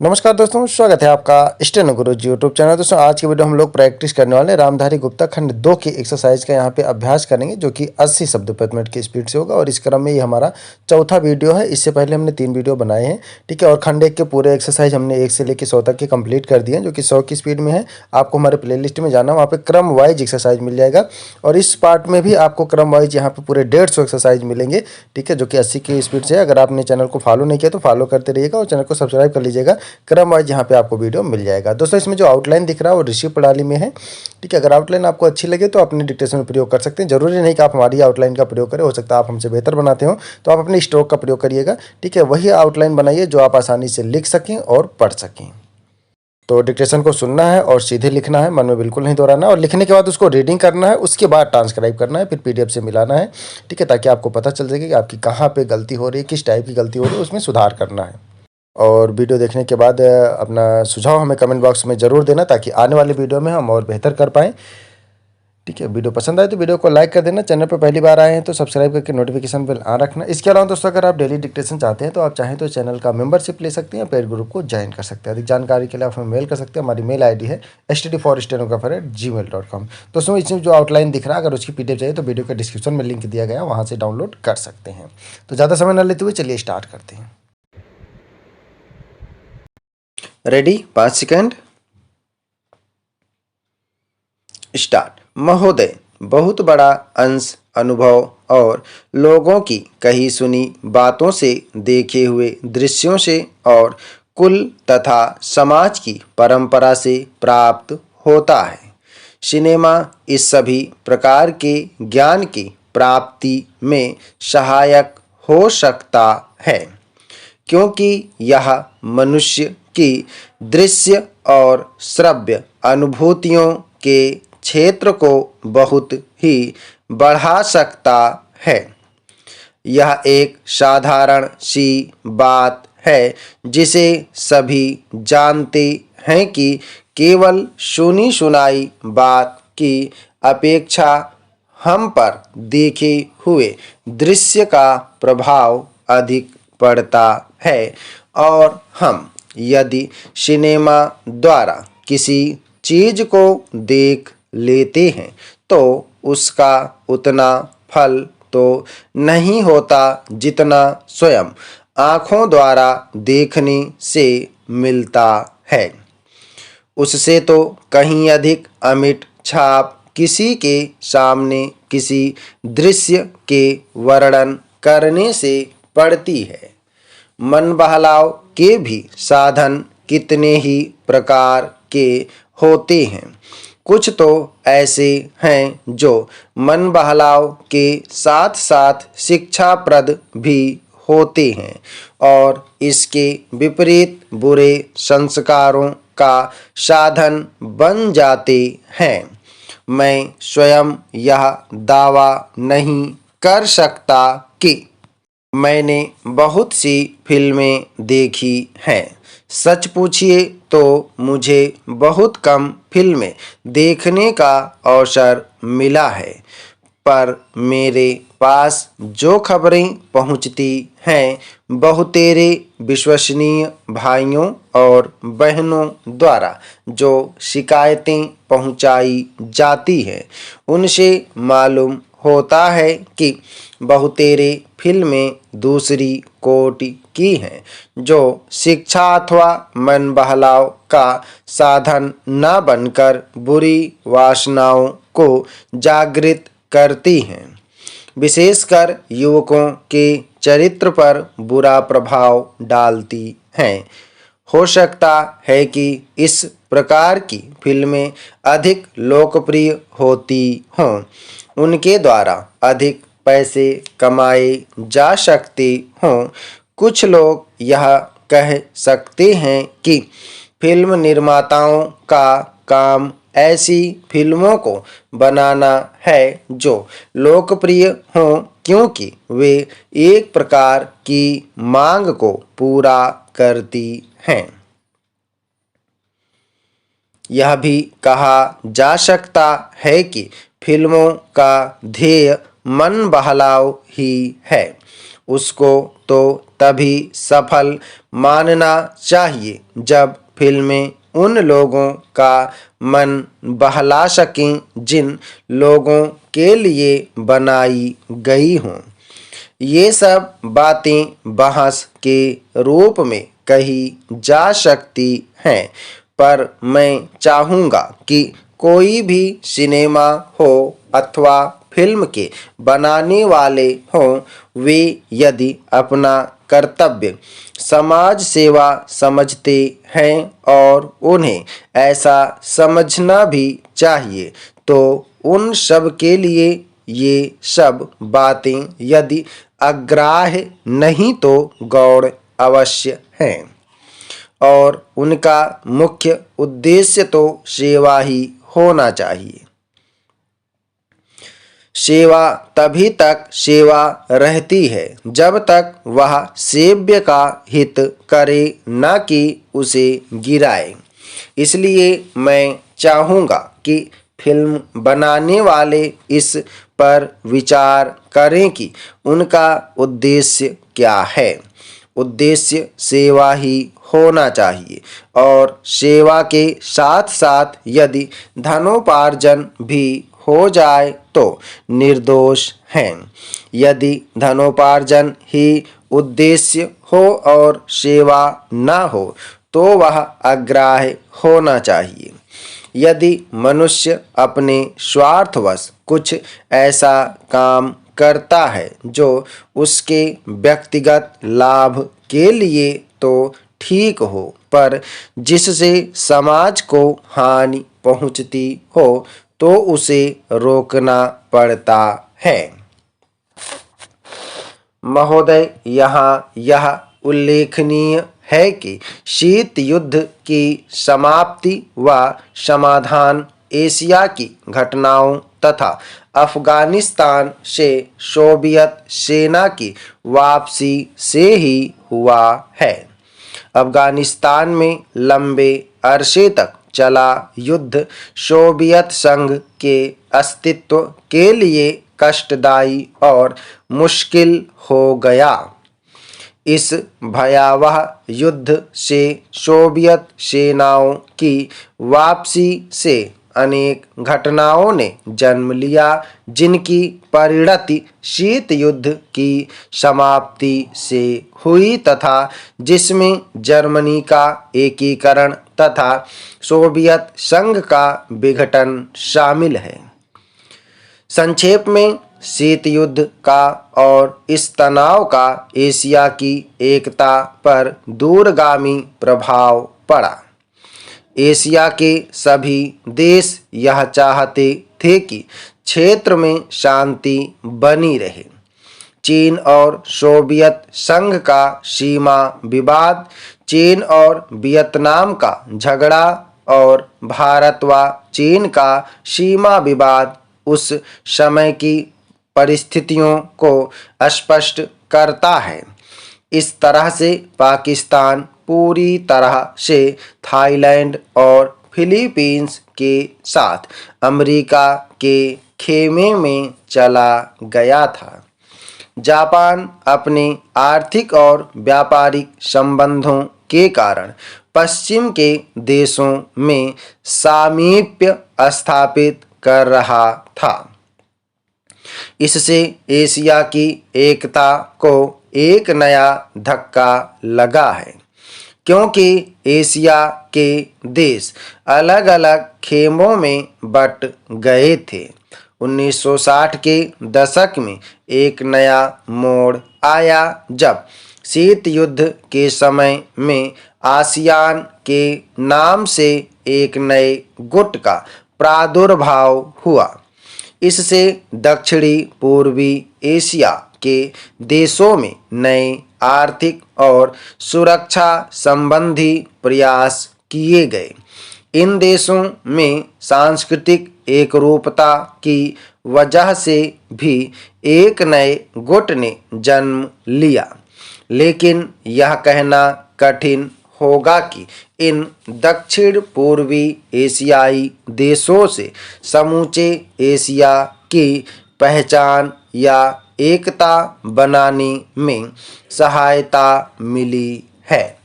नमस्कार दोस्तों, स्वागत है आपका स्टेनो गुरुजी यूट्यूब चैनल। दोस्तों आज की वीडियो हम लोग प्रैक्टिस करने वाले हैं रामधारी गुप्ता खंड 2 की एक्सरसाइज का यहाँ पे अभ्यास करेंगे, जो कि 80 शब्द प्रति मिनट की स्पीड से होगा। और इस क्रम में ये हमारा चौथा वीडियो है। इससे पहले हमने 3 वीडियो बनाए हैं, ठीक है। और खंड 1 के पूरे एक्सरसाइज हमने 1 से लेकर 100 तक के कंप्लीट कर दिए हैं, जो कि 100 की स्पीड में है। आपको हमारे प्ले लिस्ट में जाना, वहाँ पर क्रम वाइज एक्सरसाइज मिल जाएगा। और इस पार्ट में भी आपको क्रम वाइज यहाँ पे पूरे 150 एक्सरसाइज मिलेंगे, ठीक है, जो कि 80 की स्पीड से है। अगर आपने चैनल को फॉलो नहीं किया तो फॉलो करते रहिएगा और चैनल को सब्सक्राइब कर लीजिएगा। क्रम वाइज यहाँ पे आपको वीडियो मिल जाएगा। दोस्तों इसमें जो आउटलाइन दिख रहा है वो ऋषि प्रणाली में है, ठीक है। अगर आउटलाइन आपको अच्छी लगे तो अपने डिक्टेशन में प्रयोग कर सकते हैं। जरूरी नहीं कि आप हमारी आउटलाइन का प्रयोग करें, हो सकता है आप हमसे बेहतर बनाते हो तो आप अपने स्ट्रोक का प्रयोग करिएगा, ठीक है। वही आउटलाइन बनाइए जो आप आसानी से लिख सकें और पढ़ सकें। तो डिक्टेशन को सुनना है और सीधे लिखना है, मन में बिल्कुल नहीं दोहराना। और लिखने के बाद उसको रीडिंग करना है, उसके बाद ट्रांसक्राइब करना है, फिर पीडीएफ से मिलाना है, ठीक है, ताकि आपको पता चल सके कि आपकी कहाँ पे गलती हो रही है, किस टाइप की गलती हो रही है, उसमें सुधार करना है। और वीडियो देखने के बाद अपना सुझाव हमें कमेंट बॉक्स में ज़रूर देना, ताकि आने वाली वीडियो में हम और बेहतर कर पाएँ, ठीक है। वीडियो पसंद आए तो वीडियो को लाइक कर देना। चैनल पर पहली बार आए हैं तो सब्सक्राइब करके नोटिफिकेशन बेल ऑन रखना। इसके अलावा दोस्तों अगर आप डेली डिक्टेशन चाहते हैं तो आप चाहें तो चैनल का मेंबरशिप ले सकते हैं, पेड ग्रुप को ज्वाइन कर सकते हैं। अधिक जानकारी के लिए आप हमें मेल कर सकते हैं। हमारी मेल आईडी है std4stenographer@gmail.com। दोस्तों इसमें जो आउटलाइन दिख रहा है, अगर उसकी पीडीएफ चाहिए तो वीडियो के डिस्क्रिप्शन में लिंक दिया गया, वहाँ से डाउनलोड कर सकते हैं। तो ज़्यादा समय न लेते हुए चलिए स्टार्ट करते हैं। Ready, 5 second, start. महोदय, बहुत बड़ा अंश अनुभव और लोगों की कही सुनी बातों से, देखे हुए दृश्यों से और कुल तथा समाज की परंपरा से प्राप्त होता है। सिनेमा इस सभी प्रकार के ज्ञान की प्राप्ति में सहायक हो सकता है, क्योंकि यह मनुष्य की दृश्य और श्रव्य अनुभूतियों के क्षेत्र को बहुत ही बढ़ा सकता है। यह एक साधारण सी बात है जिसे सभी जानते हैं कि केवल सुनी सुनाई बात की अपेक्षा हम पर देखे हुए दृश्य का प्रभाव अधिक पड़ता है। और हम यदि सिनेमा द्वारा किसी चीज़ को देख लेते हैं तो उसका उतना फल तो नहीं होता जितना स्वयं आँखों द्वारा देखने से मिलता है। उससे तो कहीं अधिक अमिट छाप किसी के सामने किसी दृश्य के वर्णन करने से पड़ती है। मन बहलाव के भी साधन कितने ही प्रकार के होते हैं। कुछ तो ऐसे हैं जो मन बहलाव के साथ साथ शिक्षाप्रद भी होते हैं और इसके विपरीत बुरे संस्कारों का साधन बन जाते हैं। मैं स्वयं यह दावा नहीं कर सकता कि मैंने बहुत सी फिल्में देखी हैं। सच पूछिए तो मुझे बहुत कम फिल्में देखने का अवसर मिला है, पर मेरे पास जो खबरें पहुंचती हैं बहुतेरे विश्वसनीय भाइयों और बहनों द्वारा जो शिकायतें पहुंचाई जाती हैं, उनसे मालूम होता है कि बहुतेरे फिल्में दूसरी कोटि की हैं, जो शिक्षा अथवा मन बहलाव का साधन न बनकर बुरी वासनाओं को जागृत करती हैं, विशेषकर युवकों के चरित्र पर बुरा प्रभाव डालती हैं। हो सकता है कि इस प्रकार की फिल्में अधिक लोकप्रिय होती हों, उनके द्वारा अधिक पैसे कमाए जा सकते हों। कुछ लोग यह कह सकते हैं कि फिल्म निर्माताओं का काम ऐसी फिल्मों को बनाना है जो लोकप्रिय हों, क्योंकि वे एक प्रकार की मांग को पूरा करती हैं। यह भी कहा जा सकता है कि फिल्मों का ध्येय मन बहलाव ही है। उसको तो तभी सफल मानना चाहिए जब फिल्में उन लोगों का मन बहला सकें जिन लोगों के लिए बनाई गई हों। ये सब बातें बहस के रूप में कही जा सकती हैं, पर मैं चाहूँगा कि कोई भी सिनेमा हो अथवा फिल्म के बनाने वाले हों, वे यदि अपना कर्तव्य समाज सेवा समझते हैं और उन्हें ऐसा समझना भी चाहिए, तो उन सब के लिए ये सब बातें यदि अग्राह्य नहीं तो गौण अवश्य हैं और उनका मुख्य उद्देश्य तो सेवा ही होना चाहिए। सेवा तभी तक सेवा रहती है जब तक वह सेव्य का हित करे, न कि उसे गिराए। इसलिए मैं चाहूँगा कि फिल्म बनाने वाले इस पर विचार करें कि उनका उद्देश्य क्या है। उद्देश्य सेवा ही होना चाहिए और सेवा के साथ साथ यदि धनोपार्जन भी हो जाए तो निर्दोष हैं। यदि धनोपार्जन ही उद्देश्य हो और सेवा न हो तो वह अग्राह्य होना चाहिए। यदि मनुष्य अपने स्वार्थवश कुछ ऐसा काम करता है जो उसके व्यक्तिगत लाभ के लिए तो ठीक हो, पर जिससे समाज को हानि पहुंचती हो तो उसे रोकना पड़ता है। महोदय, यहाँ यह उल्लेखनीय है कि शीत युद्ध की समाप्ति व समाधान एशिया की घटनाओं तथा अफगानिस्तान से सोवियत सेना की वापसी से ही हुआ है। अफगानिस्तान में लंबे अरसे तक चला युद्ध सोवियत संघ के अस्तित्व के लिए कष्टदायी और मुश्किल हो गया। इस भयावह युद्ध से सोवियत सेनाओं की वापसी से अनेक घटनाओं ने जन्म लिया, जिनकी परिणति शीत युद्ध की समाप्ति से हुई तथा जिसमें जर्मनी का एकीकरण तथा सोवियत संघ का विघटन शामिल है। संक्षेप में, शीत युद्ध का और इस तनाव का एशिया की एकता पर दूरगामी प्रभाव पड़ा। एशिया के सभी देश यह चाहते थे कि क्षेत्र में शांति बनी रहे। चीन और सोवियत संघ का सीमा विवाद, चीन और वियतनाम का झगड़ा और भारत व चीन का सीमा विवाद उस समय की परिस्थितियों को स्पष्ट करता है। इस तरह से पाकिस्तान पूरी तरह से थाईलैंड और फिलीपींस के साथ अमेरिका के खेमे में चला गया था। जापान अपने आर्थिक और व्यापारिक संबंधों के कारण पश्चिम के देशों में सामीप्य स्थापित कर रहा था। इससे एशिया की एकता को एक नया धक्का लगा है, क्योंकि एशिया के देश अलग अलग खेमों में बट गए थे। 1960 के दशक में एक नया मोड़ आया जब शीत युद्ध के समय में आसियान के नाम से एक नए गुट का प्रादुर्भाव हुआ। इससे दक्षिणी पूर्वी एशिया के देशों में नए आर्थिक और सुरक्षा संबंधी प्रयास किए गए। इन देशों में सांस्कृतिक एकरूपता की वजह से भी एक नए गुट ने जन्म लिया, लेकिन यह कहना कठिन होगा कि इन दक्षिण पूर्वी एशियाई देशों से समूचे एशिया की पहचान या एकता बनाने में सहायता मिली है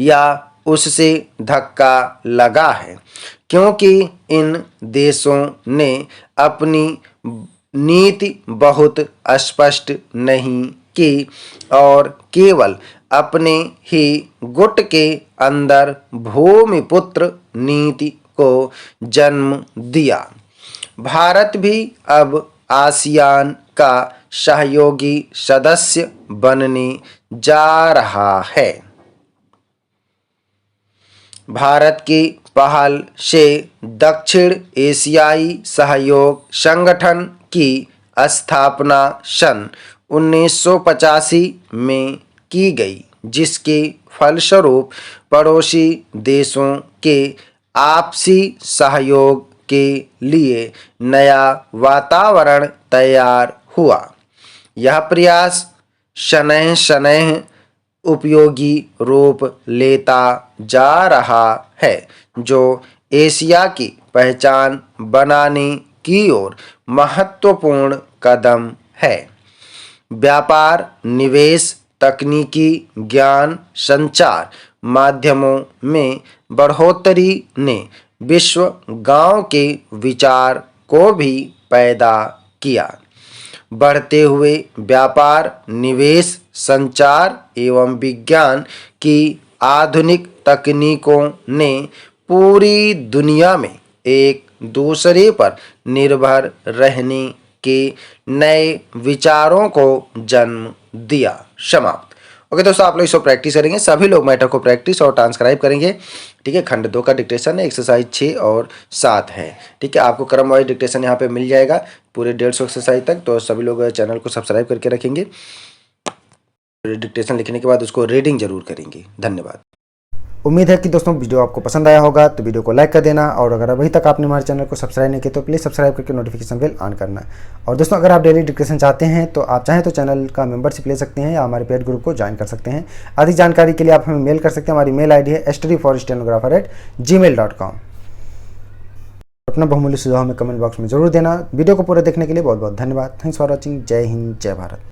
या उससे धक्का लगा है, क्योंकि इन देशों ने अपनी नीति बहुत स्पष्ट नहीं की और केवल अपने ही गुट के अंदर भूमिपुत्र नीति को जन्म दिया। भारत भी अब आसियान का सहयोगी सदस्य बनने जा रहा है। भारत की पहल से दक्षिण एशियाई सहयोग संगठन की स्थापना सन 1985 में की गई, जिसके फलस्वरूप पड़ोसी देशों के आपसी सहयोग के लिए नया वातावरण तैयार हुआ। यह प्रयास शनैः शनैः उपयोगी रूप लेता जा रहा है, जो एशिया की पहचान बनाने की ओर महत्वपूर्ण कदम है। व्यापार, निवेश, तकनीकी ज्ञान, संचार माध्यमों में बढ़ोतरी ने विश्व गांव के विचार को भी पैदा किया। बढ़ते हुए व्यापार, निवेश, संचार एवं विज्ञान की आधुनिक तकनीकों ने पूरी दुनिया में एक दूसरे पर निर्भर रहने के नए विचारों को जन्म दिया। समाप्त। ओके दोस्तों, आप लोग इसको प्रैक्टिस करेंगे, सभी लोग मैटर को प्रैक्टिस और ट्रांसक्राइब करेंगे। ठीक है, खंड 2 का डिक्टेशन है, एक्सरसाइज 6 और 7 है। ठीक है, आपको क्रम वाइज डिक्टेशन यहाँ पे मिल जाएगा पूरे 150 एक्सरसाइज तक। तो सभी लोग चैनल को सब्सक्राइब करके रखेंगे। डिक्टेशन लिखने के बाद उसको रीडिंग जरूर करेंगे। धन्यवाद। उम्मीद है कि दोस्तों वीडियो आपको पसंद आया होगा, तो वीडियो को लाइक कर देना और अगर अभी तक आपने हमारे चैनल को सब्सक्राइब नहीं किया तो प्लीज़ सब्सक्राइब करके नोटिफिकेशन बेल ऑन करना। और दोस्तों, अगर आप डेली डिक्टेशन चाहते हैं तो आप चाहें तो चैनल का मेंबरशिप ले सकते हैं या हमारे पेड ग्रुप को ज्वाइन कर सकते हैं। अधिक जानकारी के लिए आप हमें मेल कर सकते हैं। हमारी मेल ID है studyforstenographer@gmail.com। अपना बहुमूल्य सुझाव हमें कमेंट बॉक्स में जरूर देना। वीडियो को पूरा देखने के लिए बहुत बहुत धन्यवाद। Thanks for watching. जय हिंद, जय भारत।